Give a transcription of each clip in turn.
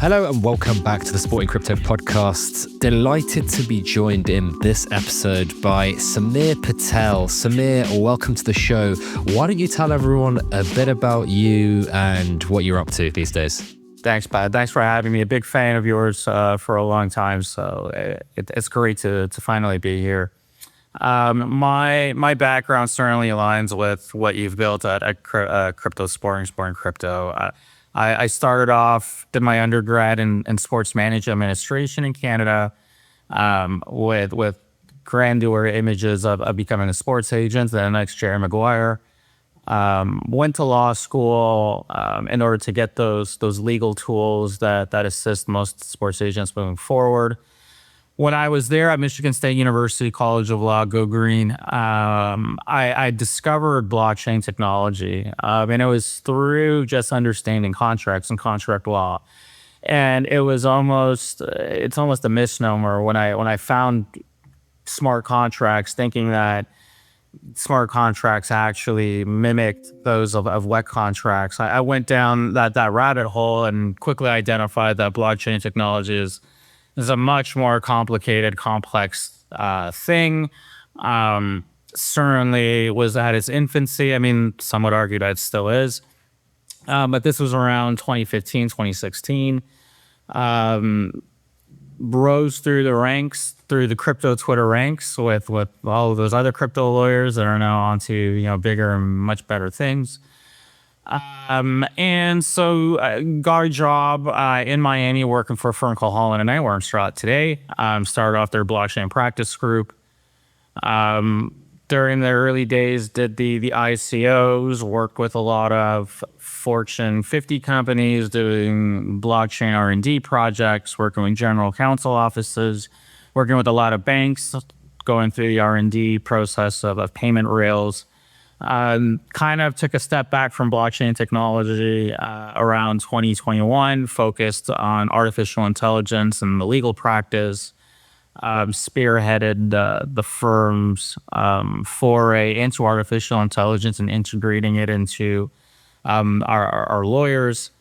Hello and welcome back to the Sporting Crypto Podcast. Delighted to be joined in this episode by Samir Patel. Samir, welcome to the show. Why don't you tell everyone a bit about you and what you're up to these days? Thanks, Pat. Thanks for having me. A big fan of yours for a long time, so it's great to finally be here. My background certainly aligns with what you've built at Crypto Sporting Crypto. I started off, did my undergrad in sports management administration in Canada, with grandeur images of becoming a sports agent. Then next, Jerry Maguire. Went to law school in order to get those legal tools that assist most sports agents moving forward. When I was there at Michigan State University College of Law, Go Green, I discovered blockchain technology, and it was through just understanding contracts and contract law. And it's almost a misnomer when I found smart contracts, thinking that smart contracts actually mimicked those of wet contracts. I went down that rabbit hole and quickly identified that blockchain technology is a much more complicated, complex thing. Certainly was at its infancy. I mean, some would argue that it still is. But this was around 2015, 2016. Rose through the ranks, through the crypto Twitter ranks with all of those other crypto lawyers that are now onto bigger and much better things. And so I got a job in Miami working for a firm called Holland Knight, where I'm still at today. Started off their blockchain practice group. During the early days, did the ICOs, worked with a lot of Fortune 50 companies doing blockchain R&D projects, working with general counsel offices, working with a lot of banks, going through the R&D process of payment rails. Kind of took a step back from blockchain technology around 2021, focused on artificial intelligence and the legal practice, spearheaded the firm's foray into artificial intelligence and integrating it into our lawyers,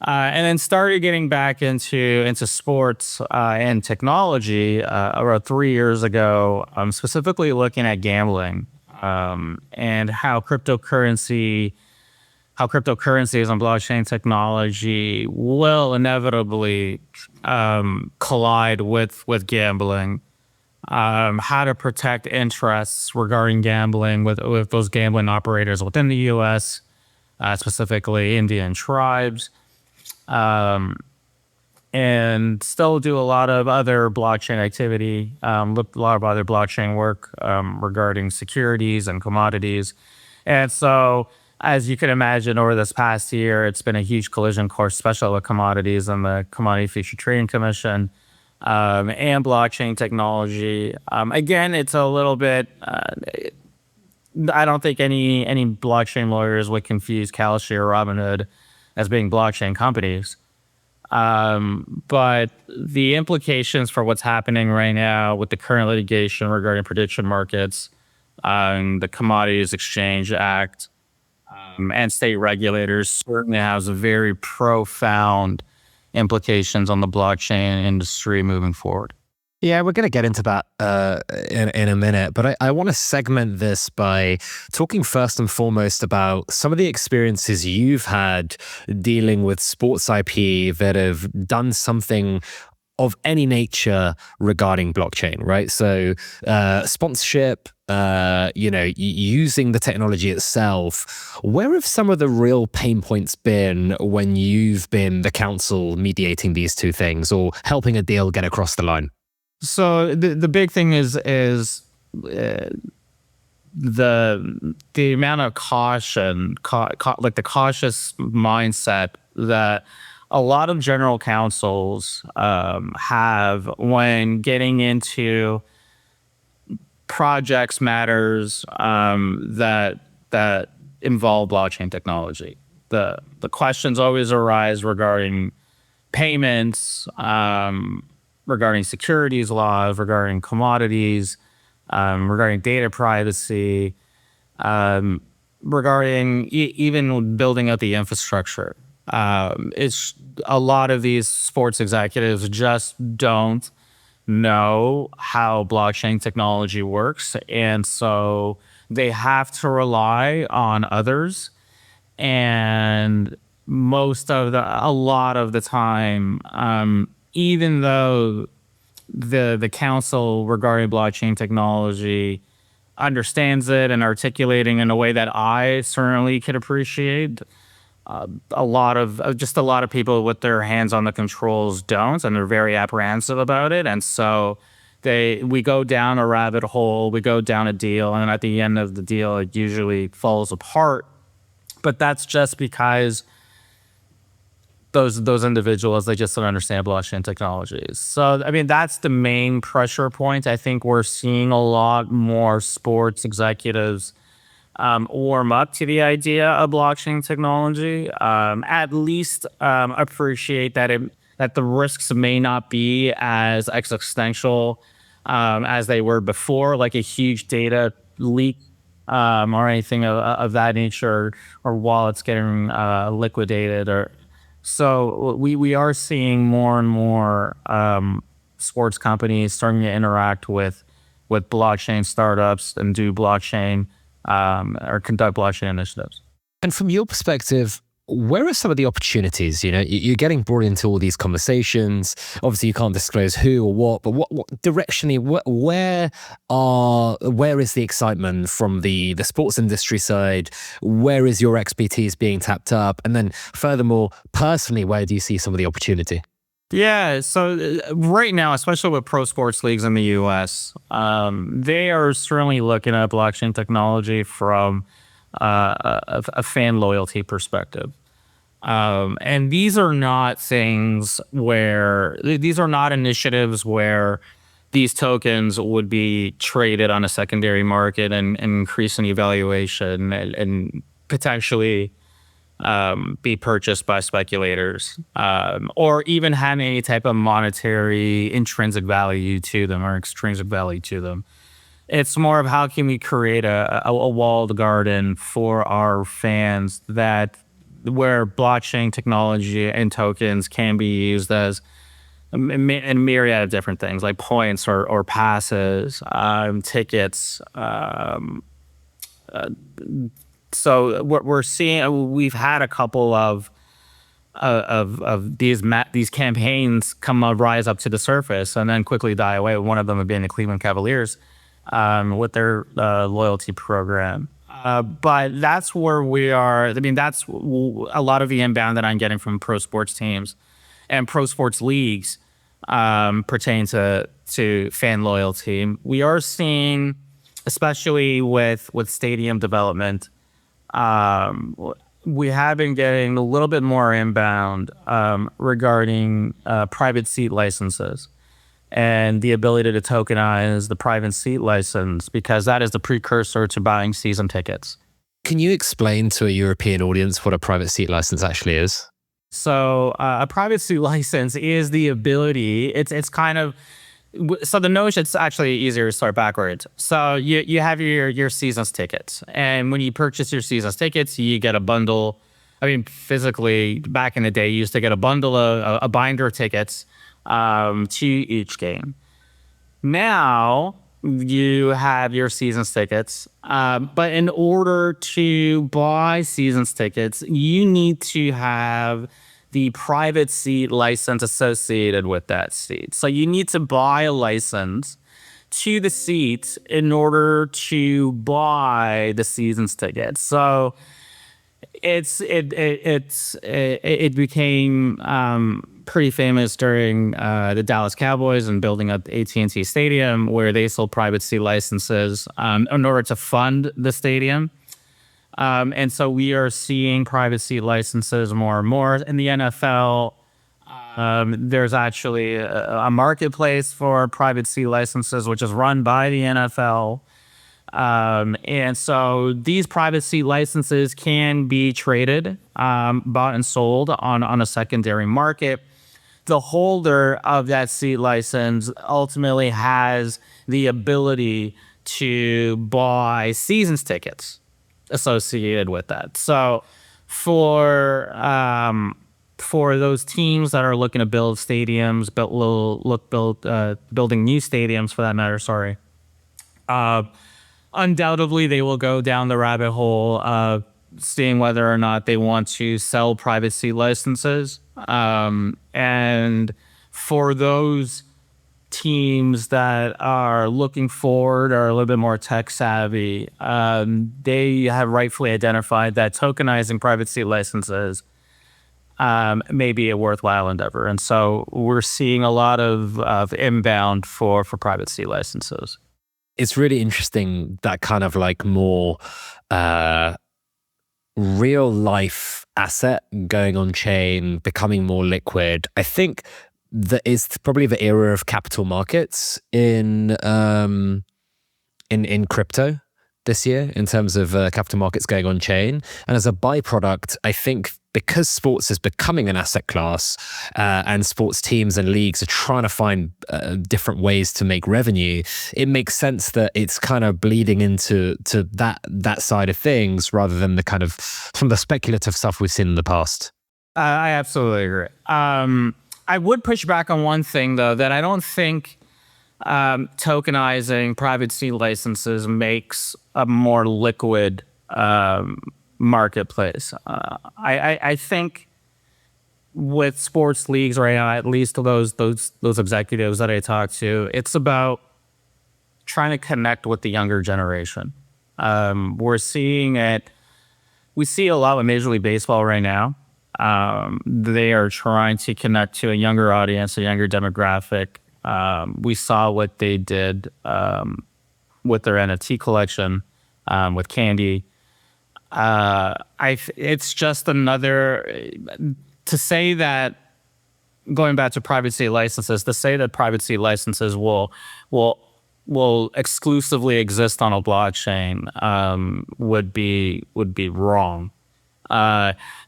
and then started getting back into sports and technology around 3 years ago, specifically looking at gambling. And how cryptocurrencies and blockchain technology will inevitably collide with gambling. How to protect interests regarding gambling with those gambling operators within the U.S., specifically Indian tribes. And still do a lot of other blockchain activity, a lot of other blockchain work regarding securities and commodities. And so, as you can imagine, over this past year, it's been a huge collision course, especially with commodities and the Commodity Futures Trading Commission and blockchain technology. Again, it's a little bit, I don't think any blockchain lawyers would confuse Kalshi or Robinhood as being blockchain companies. But the implications for what's happening right now with the current litigation regarding prediction markets, the Commodities Exchange Act, and state regulators certainly has a very profound implications on the blockchain industry moving forward. Yeah, we're going to get into that in a minute, but I want to segment this by talking first and foremost about some of the experiences you've had dealing with sports IP that have done something of any nature regarding blockchain, right? So sponsorship, using the technology itself. Where have some of the real pain points been when you've been the counsel mediating these two things or helping a deal get across the line? So the big thing is the amount of caution, like the cautious mindset that a lot of general counsels have when getting into projects matters that involve blockchain technology. The questions always arise regarding payments, regarding securities laws, regarding commodities, regarding data privacy, regarding even building out the infrastructure. It's a lot of these sports executives just don't know how blockchain technology works, and so they have to rely on others. And a lot of the time, even though the council regarding blockchain technology understands it and articulating in a way that I certainly could appreciate, a lot of just a lot of people with their hands on the controls don't, and they're very apprehensive about it. And so we go down a rabbit hole, we go down a deal, and at the end of the deal, it usually falls apart. But that's just because those individuals, they just don't understand blockchain technologies. So I mean, that's the main pressure point. I think we're seeing a lot more sports executives warm up to the idea of blockchain technology. At least appreciate that the risks may not be as existential as they were before, like a huge data leak or anything of that nature, or wallets getting liquidated. Or so we are seeing more and more sports companies starting to interact with blockchain startups and do blockchain or conduct blockchain initiatives. And from your perspective, where are some of the opportunities? You're getting brought into all these conversations. Obviously, you can't disclose who or what, but what directionally, where is the excitement from the sports industry side? Where is your expertise being tapped up? And then furthermore, personally, where do you see some of the opportunity? Yeah, so right now, especially with pro sports leagues in the US, they are certainly looking at blockchain technology from a fan loyalty perspective. And these are not initiatives where these tokens would be traded on a secondary market and increase in evaluation and potentially be purchased by speculators, or even have any type of monetary intrinsic value to them or extrinsic value to them. It's more of how can we create a walled garden for our fans where blockchain technology and tokens can be used as a myriad of different things like points or passes, tickets. So what we're seeing, we've had a couple of these campaigns rise up to the surface and then quickly die away. One of them being the Cleveland Cavaliers with their loyalty program. But that's where we are. I mean, that's a lot of the inbound that I'm getting from pro sports teams and pro sports leagues pertain to fan loyalty. We are seeing, especially with stadium development, we have been getting a little bit more inbound regarding private seat licenses and the ability to tokenize the private seat license, because that is the precursor to buying season tickets. Can you explain to a European audience what a private seat license actually is? So a private seat license is the ability, it's kind of, so the notion, it's actually easier to start backwards. So you have your season's tickets, and when you purchase your season's tickets, you get a bundle. I mean, physically, back in the day, you used to get a bundle of a binder of tickets to each game. Now you have your season's tickets, but in order to buy season's tickets, you need to have the private seat license associated with that seat. So you need to buy a license to the seat in order to buy the season's tickets. So it became pretty famous during the Dallas Cowboys and building up AT&T Stadium, where they sold private seat licenses in order to fund the stadium. And so we are seeing private seat licenses more and more in the NFL. There's actually a marketplace for private seat licenses, which is run by the NFL. And so these private seat licenses can be traded, bought and sold on a secondary market. The holder of that seat license ultimately has the ability to buy season's tickets associated with that. So For those teams that are looking to build stadiums, building new stadiums for that matter. Sorry. Undoubtedly, they will go down the rabbit hole of seeing whether or not they want to sell privacy licenses. And for those teams that are looking forward or a little bit more tech savvy, they have rightfully identified that tokenizing privacy licenses may be a worthwhile endeavor. And so we're seeing a lot of inbound for privacy licenses. It's really interesting, that kind of like more real life asset going on chain, becoming more liquid. I think that is probably the era of capital markets in crypto this year, in terms of capital markets going on chain. And as a byproduct, I think because sports is becoming an asset class, and sports teams and leagues are trying to find different ways to make revenue, it makes sense that it's kind of bleeding into that side of things, rather than the kind of some of the speculative stuff we've seen in the past. I absolutely agree. I would push back on one thing, though, that I don't think tokenizing privacy licenses makes a more liquid marketplace. I think with sports leagues right now, at least those executives that I talk to, it's about trying to connect with the younger generation. We're seeing it. We see a lot with Major League Baseball right now. They are trying to connect to a younger audience, a younger demographic. We saw what they did with their NFT collection, with Candy. It's just another, to say that, going back to privacy licenses, to say that privacy licenses will exclusively exist on a blockchain would be wrong.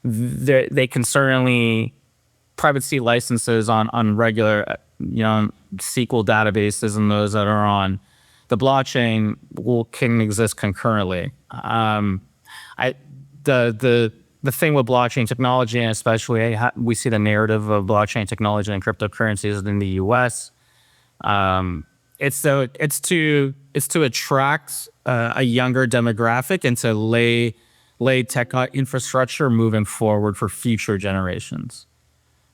They can certainly, privacy licenses on regular SQL databases and those that are on the blockchain can exist concurrently. The thing with blockchain technology, and especially we see the narrative of blockchain technology and cryptocurrencies in the U.S. It's to attract a younger demographic and to lay tech infrastructure moving forward for future generations.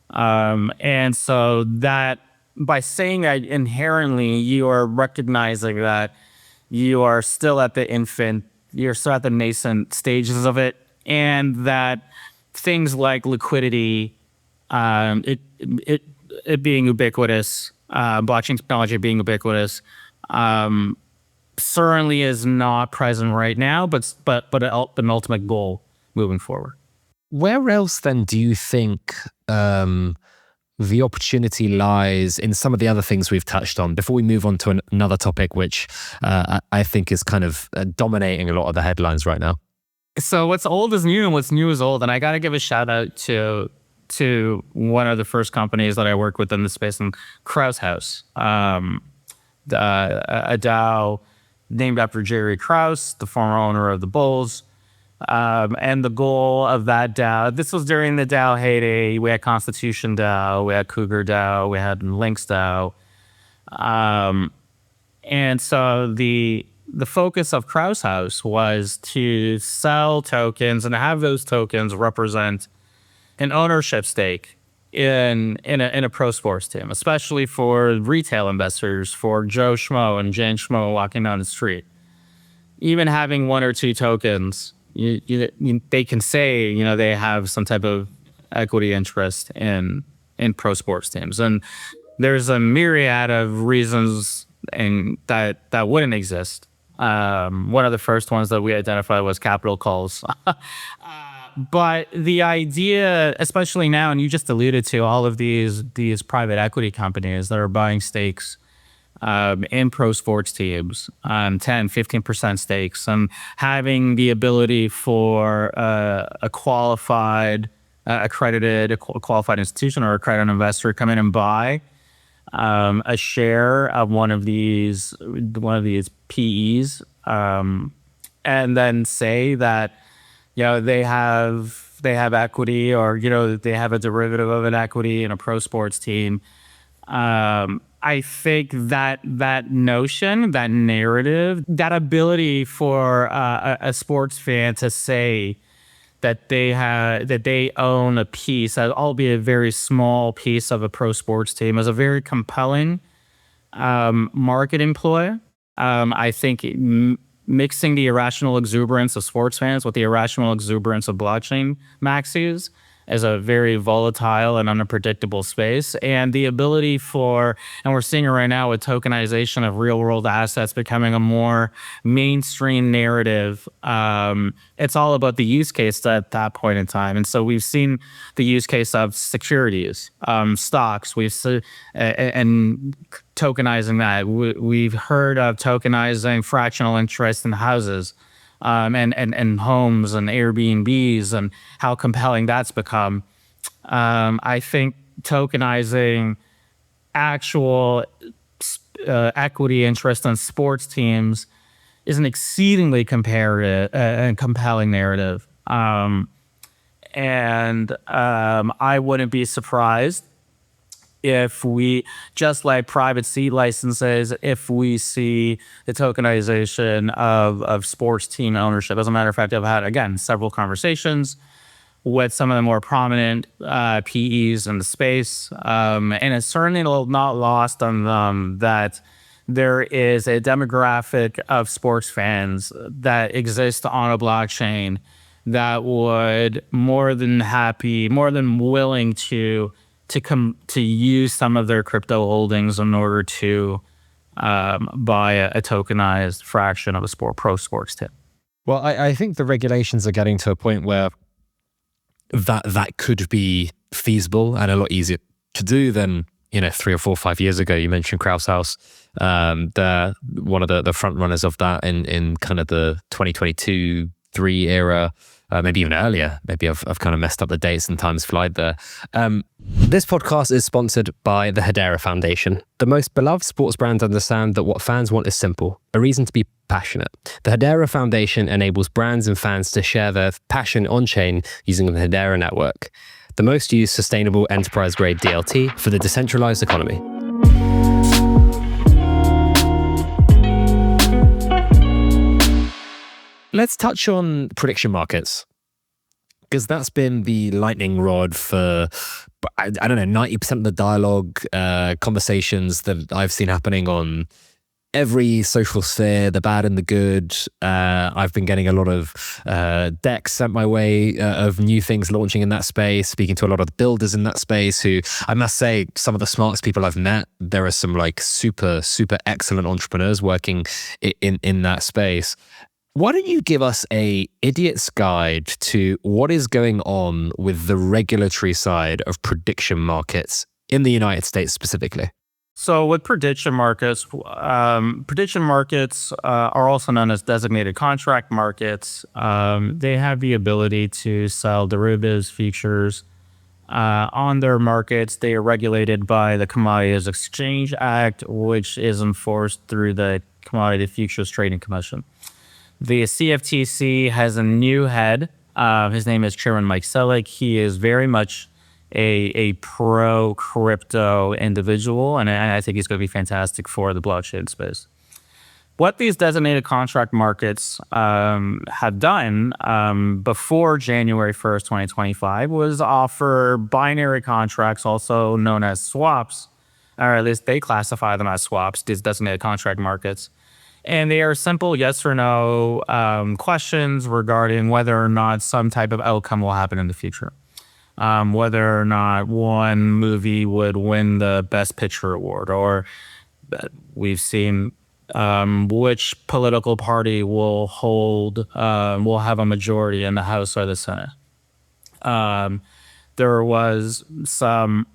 And so that, by saying that, inherently you are recognizing that you are still at the nascent stages of it, and that things like liquidity, it being ubiquitous, blockchain technology being ubiquitous, certainly is not present right now, but an ultimate goal moving forward. Where else then do you think the opportunity lies in some of the other things we've touched on, before we move on to another topic, which I think is kind of dominating a lot of the headlines right now? So what's old is new, and what's new is old. And I got to give a shout out to one of the first companies that I worked with in the space, in Krause House, a DAO named after Jerry Krause, the former owner of the Bulls. And the goal of that DAO, this was during the DAO heyday. We had Constitution DAO, we had Cougar DAO, we had Lynx DAO. And so the focus of Krause House was to sell tokens and have those tokens represent an ownership stake in a pro sports team, especially for retail investors, for Joe Schmo and Jane Schmo walking down the street. Even having one or two tokens, they can say they have some type of equity interest in pro sports teams, and there's a myriad of reasons and that wouldn't exist. One of the first ones that we identified was capital calls. But the idea, especially now, and you just alluded to all of these private equity companies that are buying stakes in pro sports teams, 10, 15% stakes, and having the ability for a qualified, accredited, a qualified institution or accredited investor come in and buy a share of one of these PEs, and then say that they have they have equity, or they have a derivative of an equity in a pro sports team. I think that notion, that narrative, that ability for a sports fan to say that they own a piece, albeit a very small piece of a pro sports team, is a very compelling marketing ploy. I think mixing the irrational exuberance of sports fans with the irrational exuberance of blockchain maxis is a very volatile and unpredictable space. And the ability and we're seeing it right now with tokenization of real world assets becoming a more mainstream narrative. It's all about the use case at that point in time. And so we've seen the use case of securities, stocks, and tokenizing that. We've heard of tokenizing fractional interest in houses. And homes and Airbnbs, and how compelling that's become. I think tokenizing actual equity interest in sports teams is an exceedingly compelling narrative. And I wouldn't be surprised if we, just like private seat licenses, if we see the tokenization of sports team ownership. As a matter of fact, I've had, again, several conversations with some of the more prominent PEs in the space. And it's certainly not lost on them that there is a demographic of sports fans that exist on a blockchain that would more than willing to use some of their crypto holdings in order to buy a tokenized fraction of a pro sports team. Well, I think the regulations are getting to a point where that could be feasible and a lot easier to do than 3 or 4 or 5 years ago. You mentioned Kraus House. They're one of the front runners of that in kind of the 2022-3 era. Maybe even earlier. Maybe I've kind of messed up the dates and times flight there. This podcast is sponsored by the Hedera Foundation. The most beloved sports brands understand that what fans want is simple, a reason to be passionate. The Hedera Foundation enables brands and fans to share their passion on-chain using the Hedera network, the most used sustainable enterprise-grade DLT for the decentralized economy. Let's touch on prediction markets, because that's been the lightning rod for, I don't know, 90% of the dialogue, conversations that I've seen happening on every social sphere, the bad and the good. I've been getting a lot of decks sent my way of new things launching in that space, speaking to a lot of the builders in that space who, I must say, some of the smartest people I've met. There are some like super, super excellent entrepreneurs working in that space. Why don't you give us a idiot's guide to what is going on with the regulatory side of prediction markets in the United States specifically? So with prediction markets are also known as designated contract markets. They have the ability to sell derivatives, futures on their markets. They are regulated by the Commodities Exchange Act, which is enforced through the Commodity Futures Trading Commission. The CFTC has a new head. His name is Chairman Mike Selick. He is very much a pro-crypto individual, and I think he's going to be fantastic for the blockchain space. What these designated contract markets have done before January 1st, 2025, was offer binary contracts, also known as swaps, or at least they classify them as swaps, these designated contract markets. And they are simple yes or no questions regarding whether or not some type of outcome will happen in the future. Whether or not one movie would win the Best Picture award, or we've seen which political party will have a majority in the House or the Senate. There was some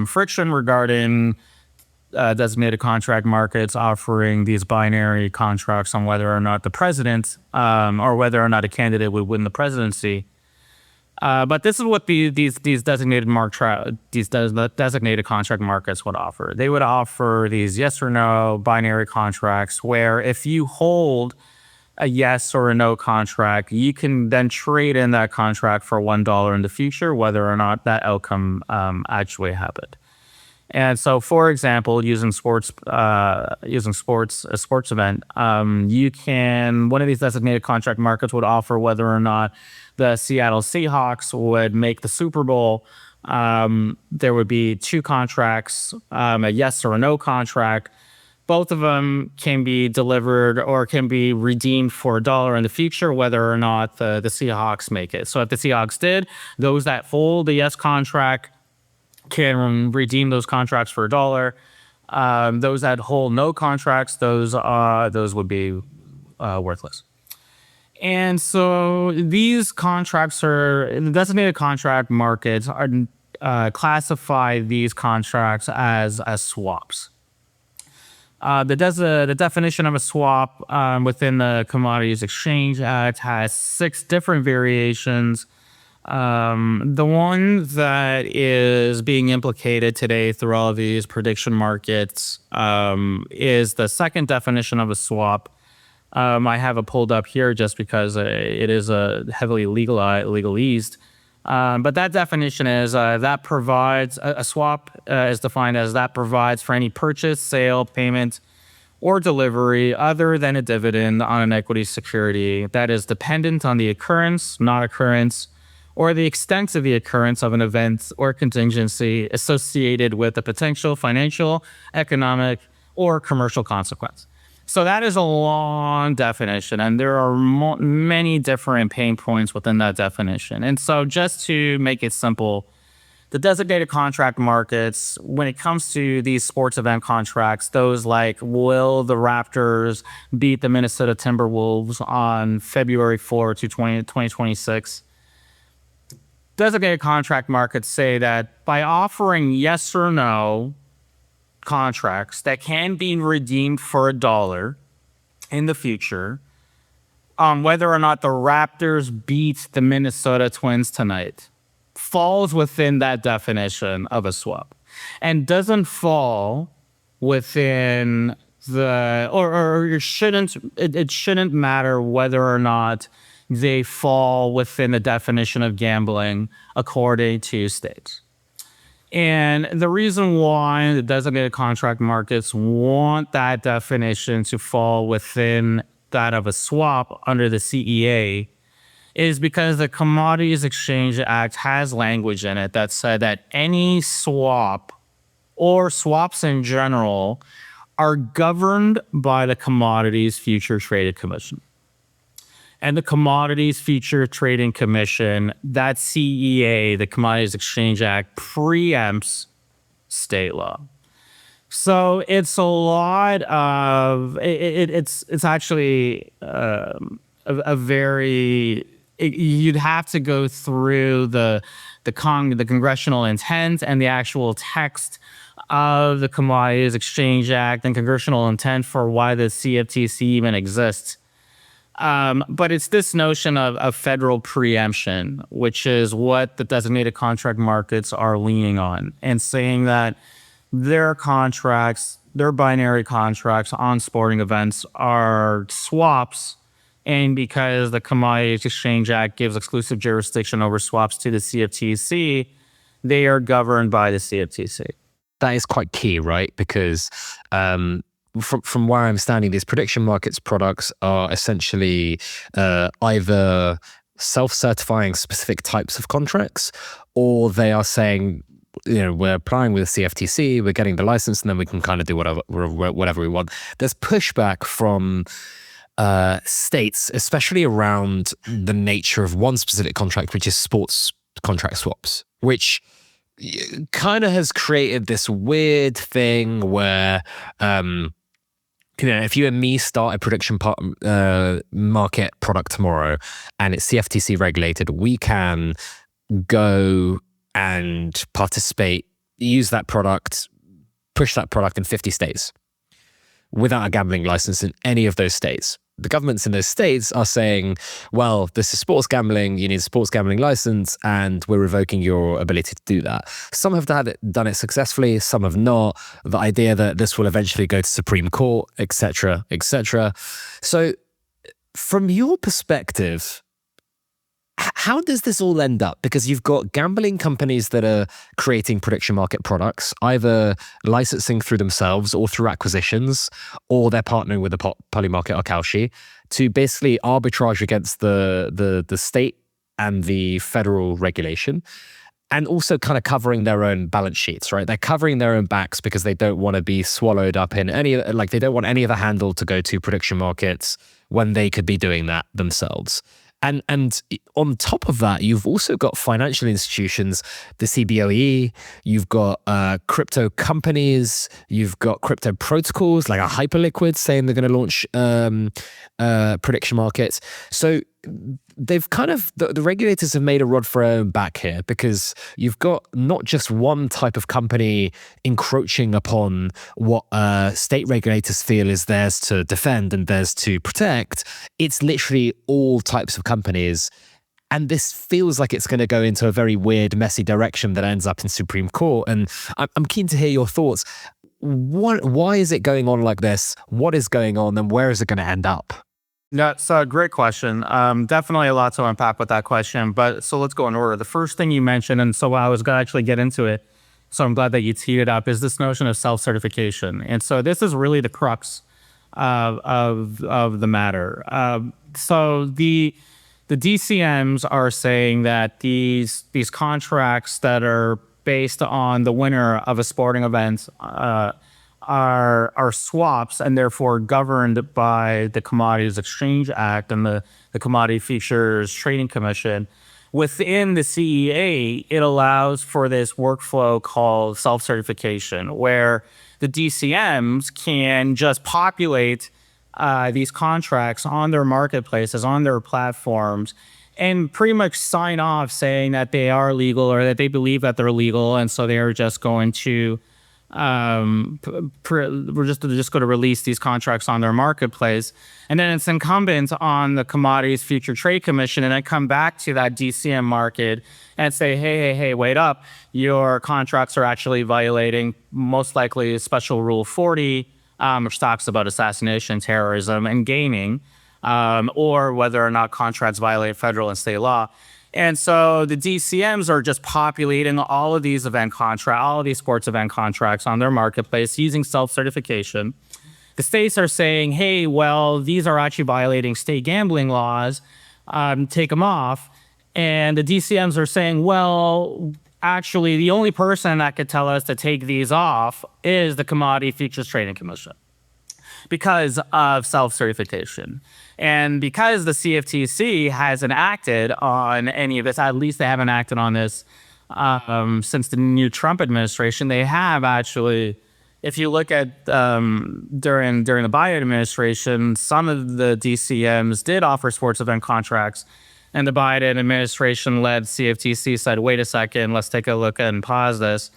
friction regarding designated contract markets offering these binary contracts on whether or not the president or whether or not a candidate would win the presidency. But this is what these designated contract markets would offer. They would offer these yes or no binary contracts where if you hold a yes or a no contract, you can then trade in that contract for $1 in the future, whether or not that outcome actually happened. And so, for example, using a sports event, one of these designated contract markets would offer whether or not the Seattle Seahawks would make the Super Bowl. There would be two contracts, a yes or a no contract. Both of them can be delivered or can be redeemed for $1 in the future, whether or not the Seahawks make it. So if the Seahawks did, those that hold the yes contract can redeem those contracts for $1. Those that hold no contracts, those would be worthless. And so these contracts the designated contract markets classify these contracts as swaps. The definition of a swap within the Commodities Exchange Act has 6 different variations. The one that is being implicated today through all of these prediction markets is the second definition of a swap. I have it pulled up here just because it is heavily legalese. But that definition is that provides a swap is defined as that provides for any purchase, sale, payment, or delivery other than a dividend on an equity security that is dependent on the occurrence, not occurrence, or the extent of the occurrence of an event or contingency associated with a potential financial, economic, or commercial consequence. So that is a long definition, and there are many different pain points within that definition. And so just to make it simple, the designated contract markets, when it comes to these sports event contracts, those like, will the Raptors beat the Minnesota Timberwolves on February 4th, 2026? Designated contract markets say that by offering yes or no contracts that can be redeemed for $1 in the future, whether or not the Raptors beat the Minnesota Twins tonight, falls within that definition of a swap, and doesn't fall within it shouldn't matter whether or not they fall within the definition of gambling according to states. And the reason why the designated contract markets want that definition to fall within that of a swap under the CEA is because the Commodities Exchange Act has language in it that said that any swap or swaps in general are governed by the Commodities Future Traded Commission. And the Commodities Future Trading Commission, that CEA, the Commodities Exchange Act, preempts state law. So it's a lot of it's actually a very you'd have to go through the congressional intent and the actual text of the Commodities Exchange Act and congressional intent for why the CFTC even exists. But it's this notion of federal preemption, which is what the designated contract markets are leaning on, and saying that their contracts, their binary contracts on sporting events are swaps. And because the Commodities Exchange Act gives exclusive jurisdiction over swaps to the CFTC, they are governed by the CFTC. That is quite key, right? Because from where I'm standing, these prediction markets products are essentially either self-certifying specific types of contracts, or they are saying, we're applying with the CFTC, we're getting the license, and then we can kind of do whatever we want. There's pushback from states, especially around the nature of one specific contract, which is sports contract swaps, which kind of has created this weird thing where if you and me start a prediction market product tomorrow and it's CFTC regulated, we can go and participate, use that product, push that product in 50 states without a gambling license in any of those states. The governments in those states are saying, well, this is sports gambling, you need a sports gambling license, and we're revoking your ability to do that. Some have done it successfully, some have not. The idea that this will eventually go to Supreme Court, etc., etc. So From your perspective, how does this all end up? Because you've got gambling companies that are creating prediction market products, either licensing through themselves or through acquisitions, or they're partnering with the Polymarket or Kalshi to basically arbitrage against the state and the federal regulation, and also kind of covering their own balance sheets, right? They're covering their own backs because they don't want to be swallowed up in they don't want any of the handle to go to prediction markets when they could be doing that themselves. And on top of that, you've also got financial institutions, the CBOE, you've got crypto companies, you've got crypto protocols like a Hyperliquid saying they're going to launch prediction markets. So they've the regulators have made a rod for their own back here, because you've got not just one type of company encroaching upon what state regulators feel is theirs to defend and theirs to protect. It's literally all types of companies. And this feels like it's going to go into a very weird, messy direction that ends up in Supreme Court. And I'm keen to hear your thoughts. Why is it going on like this? What is going on, and where is it going to end up? That's a great question. Definitely a lot to unpack with that question, but so let's go in order. The first thing you mentioned, and so I was going to actually get into it, so I'm glad that you teed it up, is this notion of self-certification. And so this is really the crux of the matter. So the DCMs are saying that these contracts that are based on the winner of a sporting event are swaps, and therefore governed by the Commodities Exchange Act and the Commodity Futures Trading Commission. Within the CEA, it allows for this workflow called self-certification, where the DCMs can just populate these contracts on their marketplaces, on their platforms, and pretty much sign off saying that they are legal, or that they believe that they're legal, and so they are just going to we're just going to release these contracts on their marketplace. And then it's incumbent on the Commodities Future Trade Commission and then come back to that DCM market and say, hey, wait up. Your contracts are actually violating most likely Special Rule 40, which talks about assassination, terrorism, and gaming, or whether or not contracts violate federal and state law. And so the DCMs are just populating all of these all of these sports event contracts on their marketplace using self-certification. The states are saying, hey, well, these are actually violating state gambling laws, take them off. And the DCMs are saying, well, actually, the only person that could tell us to take these off is the Commodity Futures Trading Commission, because of self-certification. And because the CFTC hasn't acted on any of this, at least they haven't acted on this since the new Trump administration. They have actually, if you look at during the Biden administration, some of the DCMs did offer sports event contracts, and the Biden administration-led CFTC said, wait a second, let's take a look and pause this.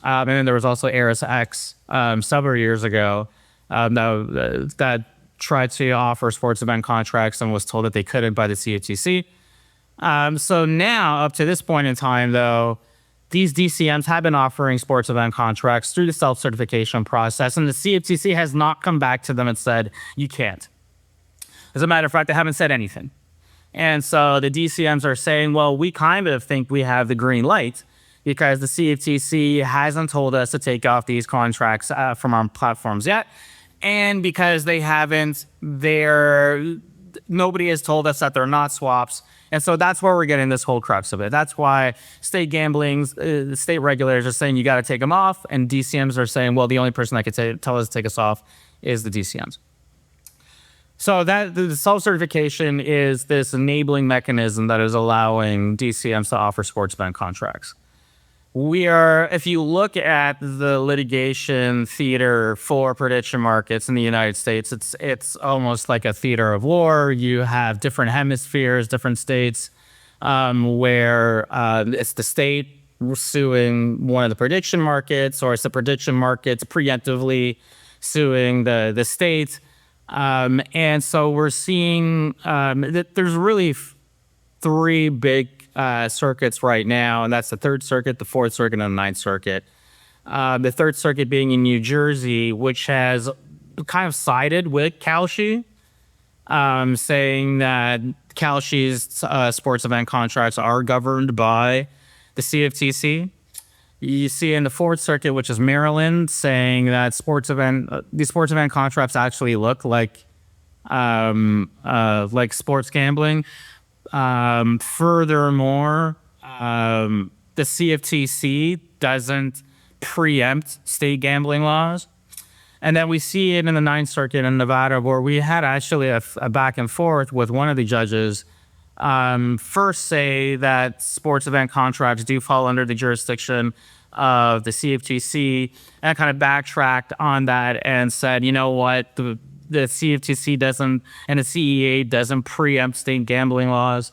And then there was also ErisX several years ago that tried to offer sports event contracts and was told that they couldn't by the CFTC. So now, up to this point in time, though, these DCMs have been offering sports event contracts through the self-certification process, and the CFTC has not come back to them and said, you can't. As a matter of fact, they haven't said anything. And so the DCMs are saying, well, we kind of think we have the green light because the CFTC hasn't told us to take off these contracts from our platforms yet. And because they haven't, nobody has told us that they're not swaps. And so that's where we're getting this whole crux of it. That's why state state regulators are saying you got to take them off, and DCMs are saying, well, the only person that could tell us to take us off is the DCMs. So that the self-certification is this enabling mechanism that is allowing DCMs to offer sports event contracts. If you look at the litigation theater for prediction markets in the United States, it's almost like a theater of war. You have different hemispheres, different states, where it's the state suing one of the prediction markets, or it's the prediction markets preemptively suing the state. And so we're seeing that there's really three big circuits right now, and that's the Third Circuit, the Fourth Circuit, and the Ninth Circuit. The Third Circuit being in New Jersey, which has kind of sided with Kalshi, saying that Kalshi's sports event contracts are governed by the CFTC. You see in the Fourth Circuit, which is Maryland, saying that these sports event contracts actually look like sports gambling. Furthermore, the CFTC doesn't preempt state gambling laws. And then we see it in the Ninth Circuit in Nevada, where we had actually a back and forth with one of the judges. First say that sports event contracts do fall under the jurisdiction of the CFTC, and kind of backtracked on that and said, you know what, the CFTC doesn't, and the CEA doesn't preempt state gambling laws.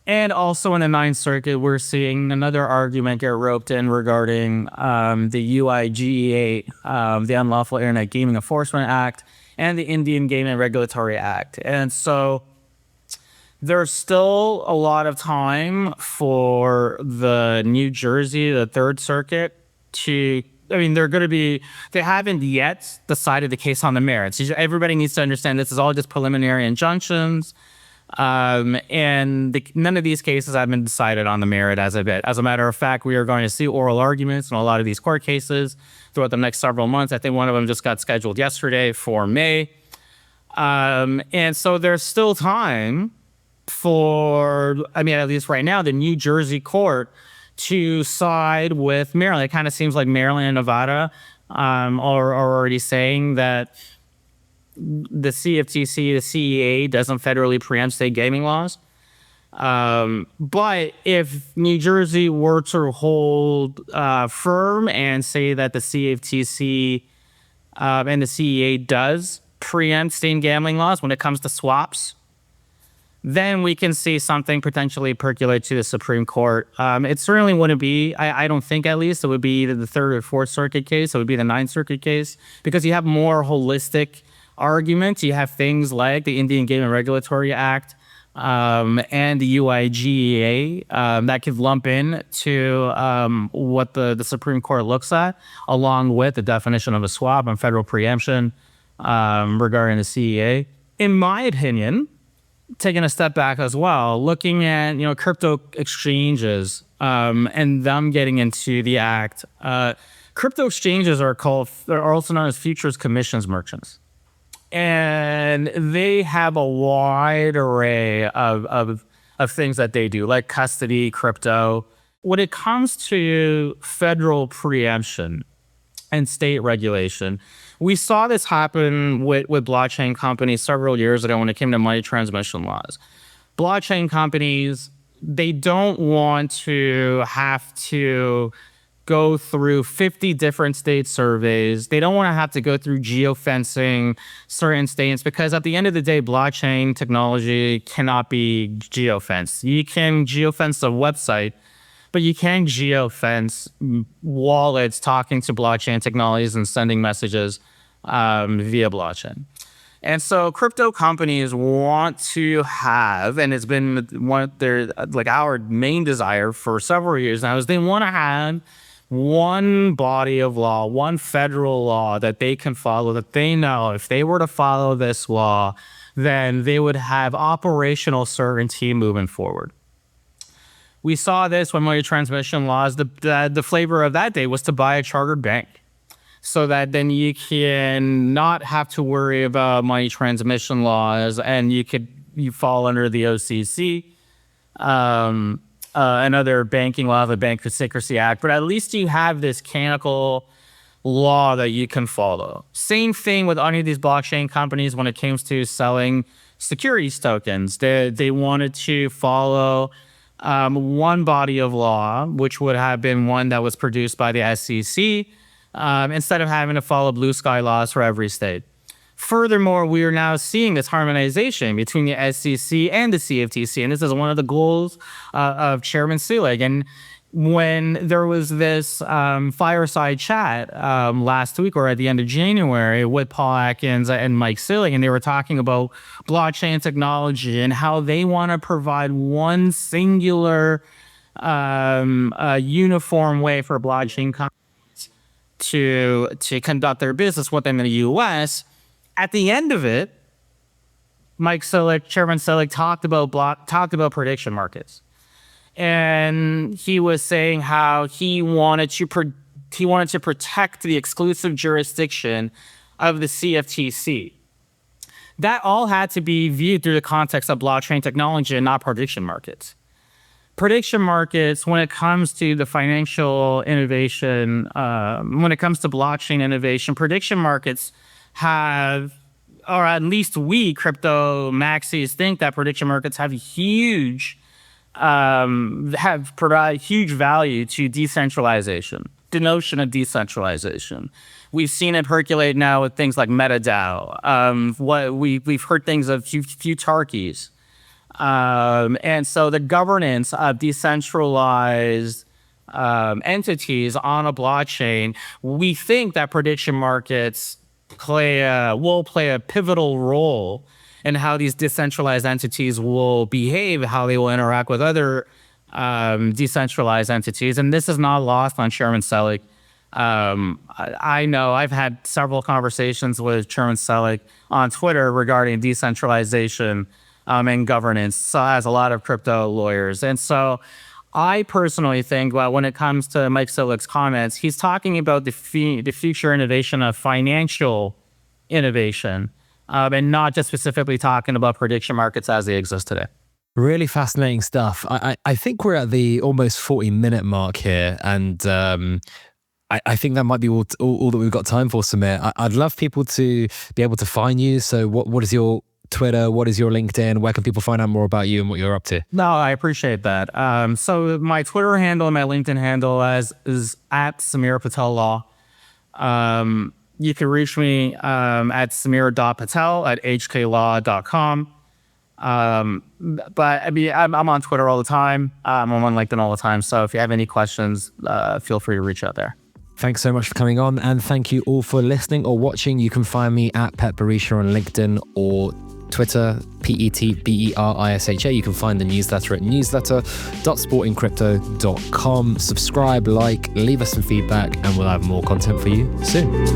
And also in the Ninth Circuit, we're seeing another argument get roped in regarding the UIGEA, the Unlawful Internet Gaming Enforcement Act, and the Indian Gaming Regulatory Act. And so there's still a lot of time for the New Jersey, the Third Circuit, they haven't yet decided the case on the merits. Everybody needs to understand this is all just preliminary injunctions. None of these cases have been decided on the merit as of yet. As a matter of fact, we are going to see oral arguments in a lot of these court cases throughout the next several months. I think one of them just got scheduled yesterday for May. And so there's still time for, at least right now, the New Jersey court to side with Maryland. It kind of seems like Maryland and Nevada are already saying that the CFTC, the CEA doesn't federally preempt state gaming laws. But if New Jersey were to hold firm and say that the CFTC and the CEA does preempt state gambling laws when it comes to swaps, then we can see something potentially percolate to the Supreme Court. It certainly wouldn't be, I don't think at least, it would be either the Third or Fourth Circuit case. It would be the Ninth Circuit case, because you have more holistic arguments. You have things like the Indian Gaming Regulatory Act and the UIGEA that could lump in to what the Supreme Court looks at, along with the definition of a swap and federal preemption regarding the CEA. In my opinion, taking a step back as well, looking at crypto exchanges and them getting into the act, crypto exchanges are also known as futures commissions merchants. And they have a wide array of things that they do, like custody, crypto. When it comes to federal preemption and state regulation, we saw this happen with blockchain companies several years ago when it came to money transmission laws. Blockchain companies, they don't want to have to go through 50 different state surveys. They don't want to have to go through geofencing certain states, because at the end of the day, blockchain technology cannot be geofenced. You can geofence a website, but you can't geofence wallets talking to blockchain technologies and sending messages via blockchain. And so crypto companies want to have, and it's been one of their, our main desire for several years now, is they want to have one body of law, one federal law that they can follow, that they know if they were to follow this law, then they would have operational certainty moving forward. We saw this when money transmission laws, the flavor of that day was to buy a chartered bank, so that then you can not have to worry about money transmission laws, and you fall under the OCC, another banking law, the Bank Secrecy Act, but at least you have this canonical law that you can follow. Same thing with any of these blockchain companies when it comes to selling securities tokens. They wanted to follow one body of law, which would have been one that was produced by the SEC, instead of having to follow blue sky laws for every state. Furthermore, we are now seeing this harmonization between the SEC and the CFTC, and this is one of the goals of Chairman Selig. And when there was this fireside chat last week or at the end of January with Paul Atkins and Mike Selig, and they were talking about blockchain technology and how they want to provide one singular uniform way for blockchain companies to conduct their business within the U.S., At the end of it, Chairman Selig talked about prediction markets. And he was saying how he wanted to protect the exclusive jurisdiction of the CFTC. That all had to be viewed through the context of blockchain technology and not prediction markets. Prediction markets, when it comes to the financial innovation, when it comes to blockchain innovation, prediction markets have, or at least we crypto maxis think that prediction markets have provide huge value to decentralization, the notion of decentralization. We've seen it percolate now with things like MetaDAO. We've heard things of futarchies. And so the governance of decentralized entities on a blockchain, we think that prediction markets will play a pivotal role in how these decentralized entities will behave, how they will interact with other decentralized entities. And this is not lost on Chairman Selig. I know I've had several conversations with Chairman Selig on Twitter regarding decentralization and governance, so as a lot of crypto lawyers. And so I personally think, well, when it comes to Mike Selig's comments, he's talking about the future innovation of financial innovation, and not just specifically talking about prediction markets as they exist today. Really fascinating stuff. I think we're at the almost 40-minute mark here, and I think that might be all that we've got time for, Samir. I'd love people to be able to find you. So what is your Twitter? What is your LinkedIn? Where can people find out more about you and what you're up to? No, I appreciate that. So my Twitter handle and my LinkedIn handle is at Samir Patel Law. You can reach me at samir.patel@hklaw.com. But I mean, I'm on Twitter all the time. I'm on LinkedIn all the time. So if you have any questions, feel free to reach out there. Thanks so much for coming on, and thank you all for listening or watching. You can find me at Pet Barisha on LinkedIn or Twitter, PETBERISHA. You can find the newsletter at newsletter.sportingcrypto.com. Subscribe, like, leave us some feedback, and we'll have more content for you soon.